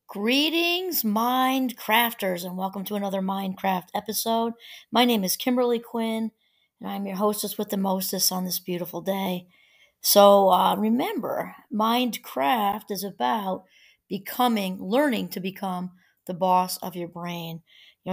Greetings, Mind Crafters, and welcome to another Mindcraft episode. My name is Kimberly Quinn, and I'm your hostess with the mostest on this beautiful day. So remember, Mindcraft is about learning to become the boss of your brain.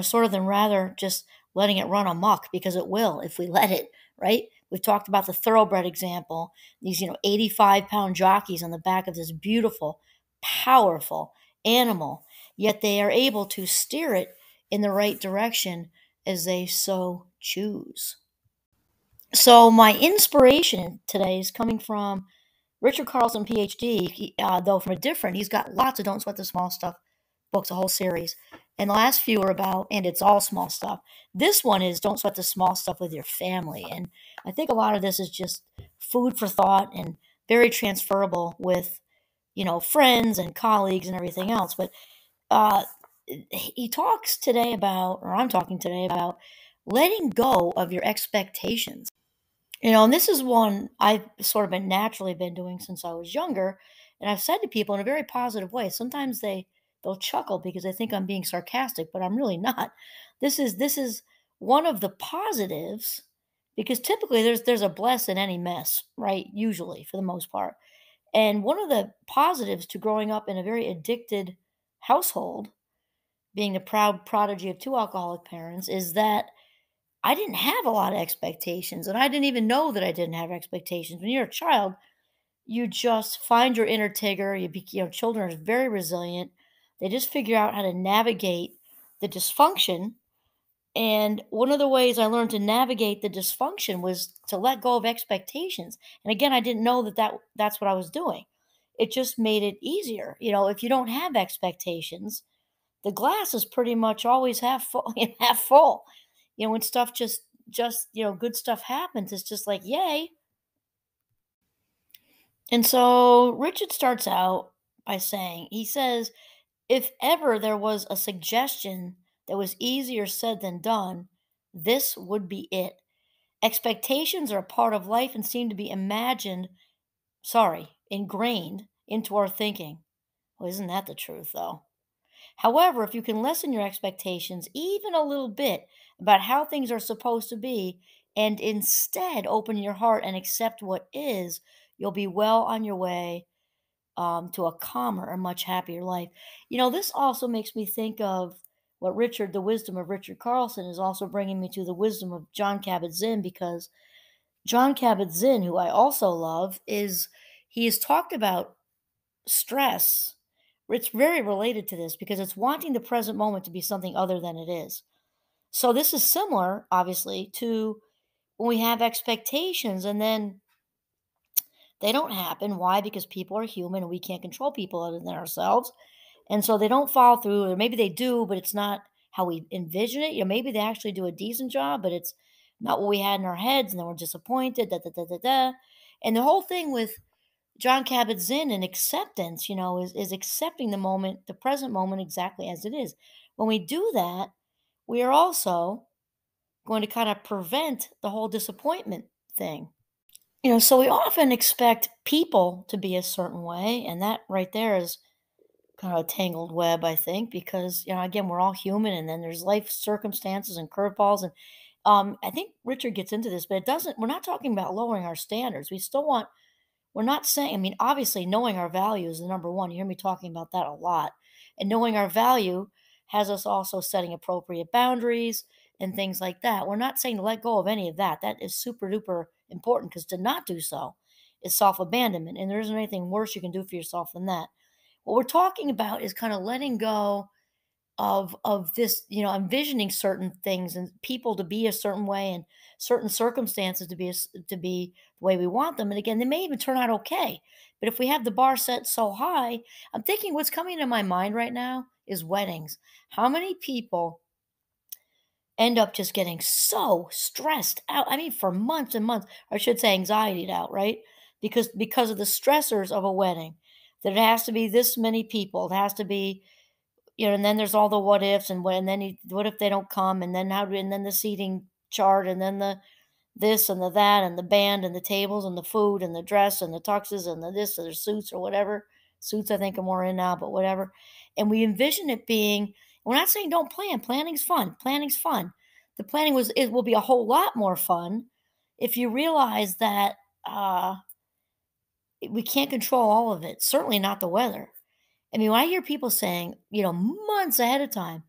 Sort of than rather just letting it run amok because it will if we let it, right? We've talked about the thoroughbred example, these, 85-pound jockeys on the back of this beautiful, powerful animal, yet they are able to steer it in the right direction as they so choose. So my inspiration today is coming from Richard Carlson, PhD, though from a different, he's got lots of Don't Sweat the Small Stuff books, a whole series. And the last few are about, and it's all small stuff. This one is Don't Sweat the Small Stuff with your family. And I think a lot of this is just food for thought and very transferable with, friends and colleagues and everything else. But uh, he talks today about, or I'm talking today about, letting go of your expectations. And this is one I've sort of naturally been doing since I was younger. And I've said to people in a very positive way, sometimes they'll chuckle because they think I'm being sarcastic, but I'm really not. This is one of the positives because typically there's a bless in any mess, right? Usually, for the most part. And one of the positives to growing up in a very addicted household, being the proud prodigy of two alcoholic parents, is that I didn't have a lot of expectations, and I didn't even know that I didn't have expectations. When you're a child, you just find your inner Tigger. Children are very resilient. They just figure out how to navigate the dysfunction. And one of the ways I learned to navigate the dysfunction was to let go of expectations. And again, I didn't know that's what I was doing. It just made it easier. If you don't have expectations, the glass is pretty much always half full, half full. When stuff just good stuff happens, it's just like yay. And so Richard starts out by saying, he says, if ever there was a suggestion that was easier said than done, this would be it. Expectations are a part of life and seem to be ingrained into our thinking. Well, isn't that the truth, though? However, if you can lessen your expectations even a little bit about how things are supposed to be and instead open your heart and accept what is, you'll be well on your way to a calmer and much happier life. This also makes me think of the wisdom of Richard Carlson is also bringing me to the wisdom of John Kabat-Zinn, because John Kabat-Zinn, who I also love, he has talked about stress. It's very related to this because it's wanting the present moment to be something other than it is. So this is similar, obviously, to when we have expectations and then they don't happen. Why? Because people are human and we can't control people other than ourselves. And so they don't follow through, or maybe they do, but it's not how we envision it. Maybe they actually do a decent job, but it's not what we had in our heads, and then we're disappointed. Da, da, da, da, da. And the whole thing with John Kabat-Zinn and acceptance, is accepting the moment, the present moment exactly as it is. When we do that, we are also going to kind of prevent the whole disappointment thing. So we often expect people to be a certain way, and that right there is kind of a tangled web, I think, because, again, we're all human, and then there's life circumstances and curveballs. And I think Richard gets into this, but we're not talking about lowering our standards. We're not saying, I mean, obviously, knowing our value is the number one. You hear me talking about that a lot. And knowing our value has us also setting appropriate boundaries and things like that. We're not saying to let go of any of that. That is super duper important, because to not do so is self abandonment. And there isn't anything worse you can do for yourself than that. What we're talking about is kind of letting go of this, envisioning certain things and people to be a certain way and certain circumstances to be the way we want them. And again, they may even turn out okay. But if we have the bar set so high, I'm thinking what's coming to my mind right now is weddings. How many people end up just getting so stressed out? I mean, for months and months, or I should say anxietied out, right? Because of the stressors of a wedding, that it has to be this many people. It has to be, and then there's all the what ifs, and then what if they don't come, and then and then the seating chart, and then the this and the that, and the band, and the tables, and the food, and the dress, and the tuxes, and the this, or the suits, or whatever. Suits, I think, are more in now, but whatever. And we envision it being, we're not saying don't plan. Planning's fun. Planning's fun. The planning it will be a whole lot more fun if you realize that we can't control all of it. Certainly not the weather. I mean, when I hear people saying, months ahead of time,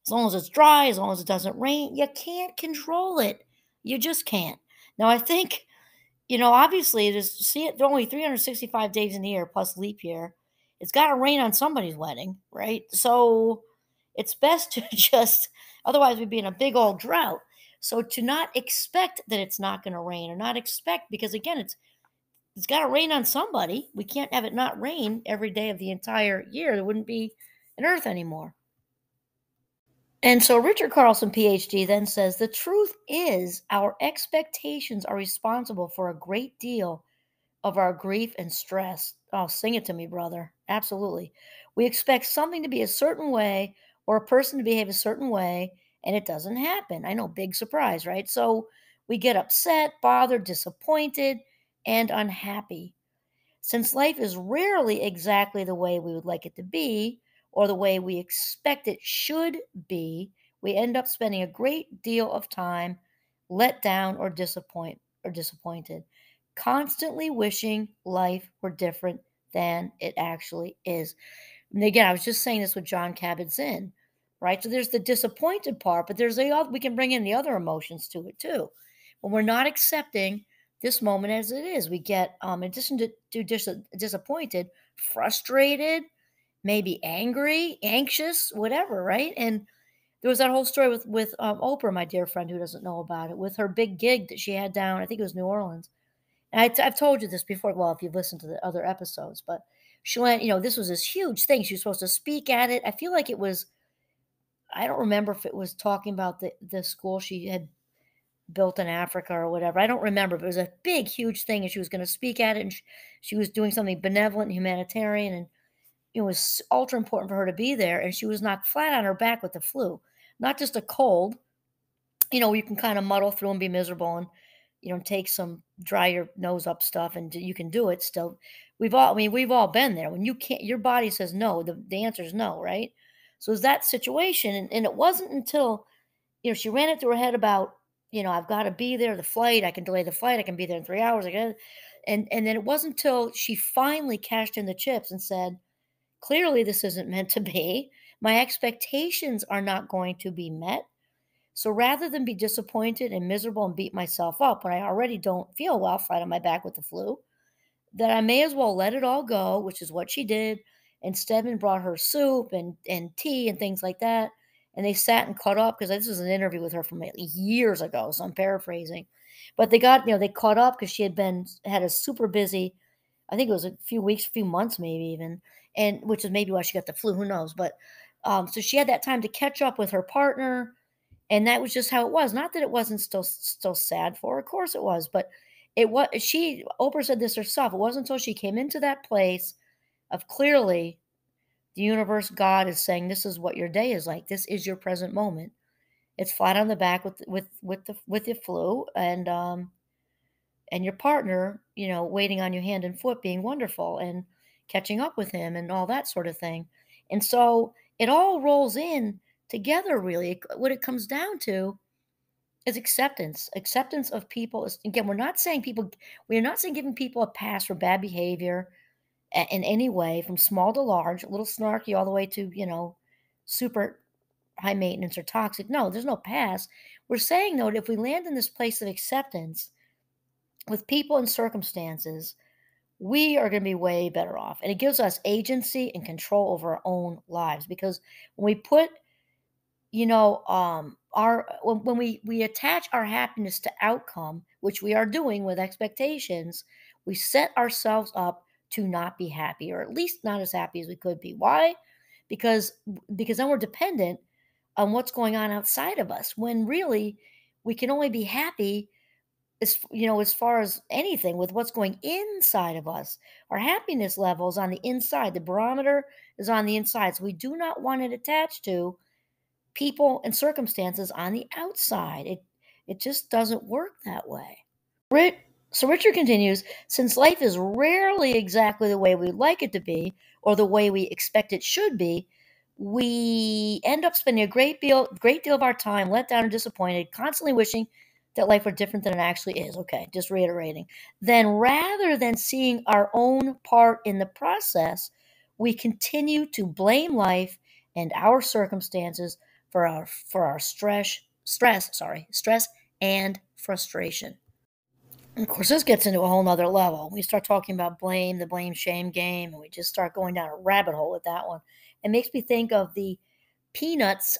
as long as it's dry, as long as it doesn't rain, you can't control it. You just can't. Now, I think, obviously, there are only 365 days in the year plus leap year. It's got to rain on somebody's wedding, right? So it's best to just, otherwise, we'd be in a big old drought. So to not expect that it's not going to rain, or not expect, because again, it's got to rain on somebody. We can't have it not rain every day of the entire year. There wouldn't be an earth anymore. And so Richard Carlson, PhD, then says the truth is our expectations are responsible for a great deal of our grief and stress. Oh, sing it to me, brother. Absolutely. We expect something to be a certain way or a person to behave a certain way, and it doesn't happen. I know, big surprise, right? So we get upset, bothered, disappointed, and unhappy. Since life is rarely exactly the way we would like it to be, or the way we expect it should be, we end up spending a great deal of time let down or disappointed, constantly wishing life were different than it actually is. And again, I was just saying this with John Kabat-Zinn, right? So there's the disappointed part, but we can bring in the other emotions to it too. When we're not accepting this moment as it is, we get, in addition to disappointed, frustrated, maybe angry, anxious, whatever, right? And there was that whole story with Oprah, my dear friend who doesn't know about it, with her big gig that she had down, I think it was New Orleans. And I've told you this before, well, if you've listened to the other episodes, but she went, this was this huge thing. She was supposed to speak at it. I feel like it was, I don't remember if it was talking about the school she had built in Africa or whatever. I don't remember, but it was a big, huge thing, and she was going to speak at it, and she was doing something benevolent and humanitarian, and it was ultra important for her to be there, and she was knocked flat on her back with the flu. Not just a cold, you can kind of muddle through and be miserable and, take some dry your nose up stuff and you can do it still. We've all been there. When you can't, your body says no, the answer is no, right? So it's that situation. And it wasn't until, she ran it through her head about, I've got to be there, the flight, I can delay the flight, I can be there in 3 hours. And then it wasn't until she finally cashed in the chips and said, clearly this isn't meant to be. My expectations are not going to be met. So rather than be disappointed and miserable and beat myself up when I already don't feel well, flat on my back with the flu, that I may as well let it all go, which is what she did. And Stedman brought her soup and tea and things like that. And they sat and caught up because this was an interview with her from years ago. So I'm paraphrasing. But they caught up because she had a super busy, I think it was a few weeks, few months maybe even, and which is maybe why she got the flu, who knows. But so she had that time to catch up with her partner, and that was just how it was. Not that it wasn't still sad for her. Of course it was, but Oprah said this herself. It wasn't until she came into that place of clearly the universe, God is saying, this is what your day is like. This is your present moment. It's flat on the back with the flu and your partner, waiting on you hand and foot, being wonderful and catching up with him and all that sort of thing. And so it all rolls in together, really. What it comes down to is acceptance of people. Again, we're not saying giving people a pass for bad behavior in any way, from small to large, a little snarky all the way to, super high maintenance or toxic. No, there's no pass. We're saying, though, that if we land in this place of acceptance with people and circumstances, we are going to be way better off. And it gives us agency and control over our own lives, because when we put, when we attach our happiness to outcome, which we are doing with expectations, we set ourselves up to not be happy, or at least not as happy as we could be. Why? Because then we're dependent on what's going on outside of us, when really we can only be happy as far as anything with what's going inside of us. Our happiness level is on the inside. The barometer is on the inside. So we do not want it attached to people and circumstances on the outside. It just doesn't work that way. So Richard continues, since life is rarely exactly the way we'd like it to be, or the way we expect it should be, we end up spending a great deal of our time let down and disappointed, constantly wishing that life were different than it actually is. Okay, just reiterating. Then rather than seeing our own part in the process, we continue to blame life and our circumstances for our stress and frustration. And of course, this gets into a whole nother level. We start talking about blame, the blame shame game, and we just start going down a rabbit hole with that one. It makes me think of the Peanuts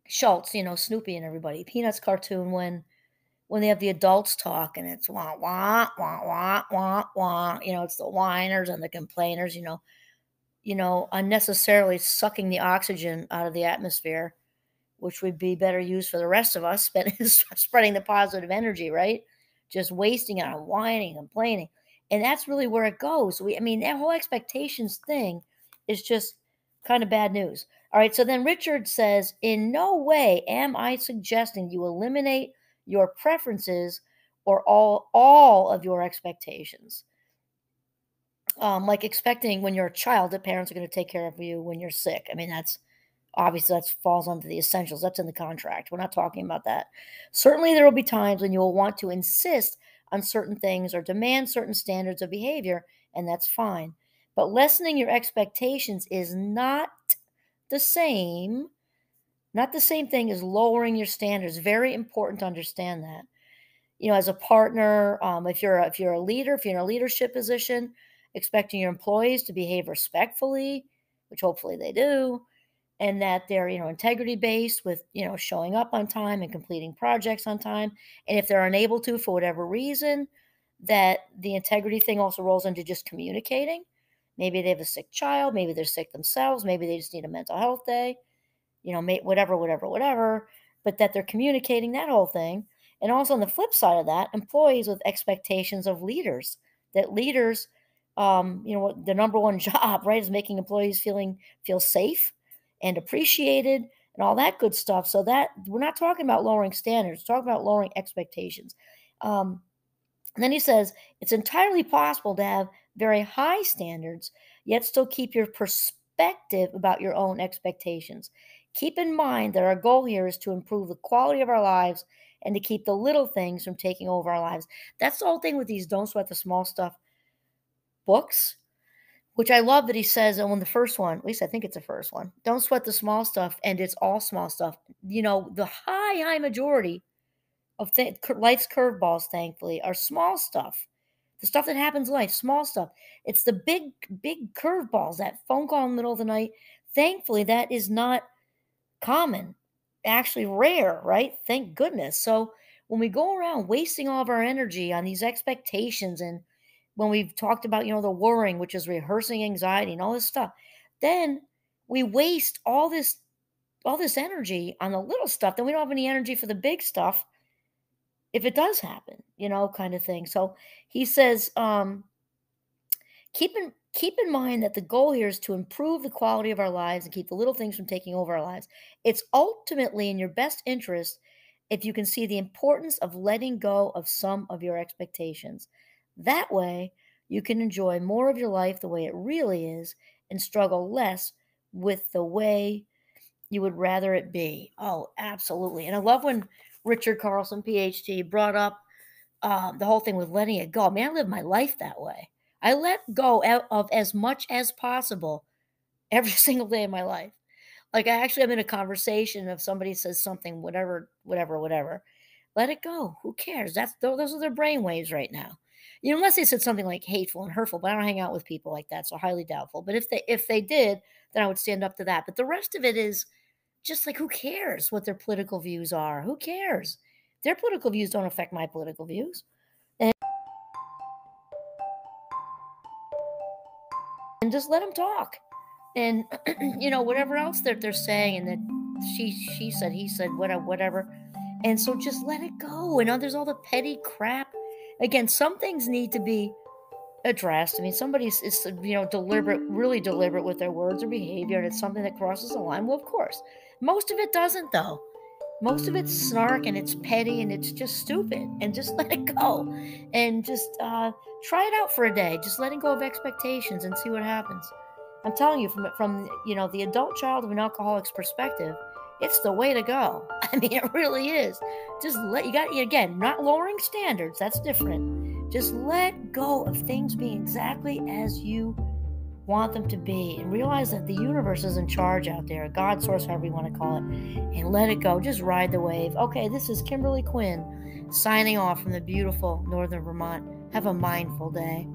Schultz, Snoopy and everybody. Peanuts cartoon when they have the adults talk and it's wah wah wah wah wah wah. It's the whiners and the complainers. Unnecessarily sucking the oxygen out of the atmosphere, which would be better used for the rest of us, spreading the positive energy, right? Just wasting it on whining, complaining. And that's really where it goes. That whole expectations thing is just kind of bad news. All right, so then Richard says, in no way am I suggesting you eliminate your preferences or all of your expectations. Like expecting when you're a child that parents are going to take care of you when you're sick. That's obviously that falls under the essentials. That's in the contract. We're not talking about that. Certainly, there will be times when you will want to insist on certain things or demand certain standards of behavior, and that's fine. But lessening your expectations is the same, not the same thing as lowering your standards. Very important to understand that. As a partner, if you're a leader, if you're in a leadership position, expecting your employees to behave respectfully, which hopefully they do, and that they're integrity based with showing up on time and completing projects on time, and if they're unable to for whatever reason, that the integrity thing also rolls into just communicating. Maybe they have a sick child, maybe they're sick themselves, maybe they just need a mental health day, whatever, but that they're communicating that whole thing. And also on the flip side of that, employees with expectations of leaders, that leaders, the number one job, right, is making employees feel safe and appreciated and all that good stuff. So that we're not talking about lowering standards, we're talking about lowering expectations. And then he says, it's entirely possible to have very high standards, yet still keep your perspective about your own expectations. Keep in mind that our goal here is to improve the quality of our lives and to keep the little things from taking over our lives. That's the whole thing with these Don't Sweat the Small Stuff books, which I love that he says on the first one, at least I think it's the first one, don't sweat the small stuff, and it's all small stuff. The high majority of life's curveballs, thankfully, are small stuff. The stuff that happens in life, small stuff. It's the big curveballs, that phone call in the middle of the night. Thankfully, that is not common, actually rare, right? Thank goodness. So when we go around wasting all of our energy on these expectations, and when we've talked about, the worrying, which is rehearsing anxiety and all this stuff, then we waste all this energy on the little stuff. Then we don't have any energy for the big stuff if it does happen, kind of thing. So he says, keep in mind that the goal here is to improve the quality of our lives and keep the little things from taking over our lives. It's ultimately in your best interest if you can see the importance of letting go of some of your expectations. That way, you can enjoy more of your life the way it really is and struggle less with the way you would rather it be. Oh, absolutely. And I love when Richard Carlson, PhD, brought up the whole thing with letting it go. I live my life that way. I let go of as much as possible every single day of my life. Like I'm in a conversation, if somebody says something, whatever, let it go. Who cares? Those are their brain waves right now. Unless they said something like hateful and hurtful, but I don't hang out with people like that, so highly doubtful. But if they did, then I would stand up to that. But the rest of it is just like, who cares what their political views are? Who cares? Their political views don't affect my political views. And just let them talk. And whatever else that they're saying, and that she said, he said, whatever. And so just let it go. And there's all the petty crap. Again, some things need to be addressed. Somebody is deliberate, really deliberate with their words or behavior, and it's something that crosses the line. Well, of course. Most of it doesn't, though. Most of it's snark, and it's petty, and it's just stupid. And just let it go. And just try it out for a day. Just letting go of expectations and see what happens. I'm telling you, from the adult child of an alcoholic's perspective, it's the way to go. I mean, it really is. Just let you got again, not lowering standards. That's different. Just let go of things being exactly as you want them to be, and realize that the universe is in charge out there, God source, however you want to call it, and let it go. Just ride the wave. Okay, this is Kimberly Quinn signing off from the beautiful northern Vermont. Have a mindful day.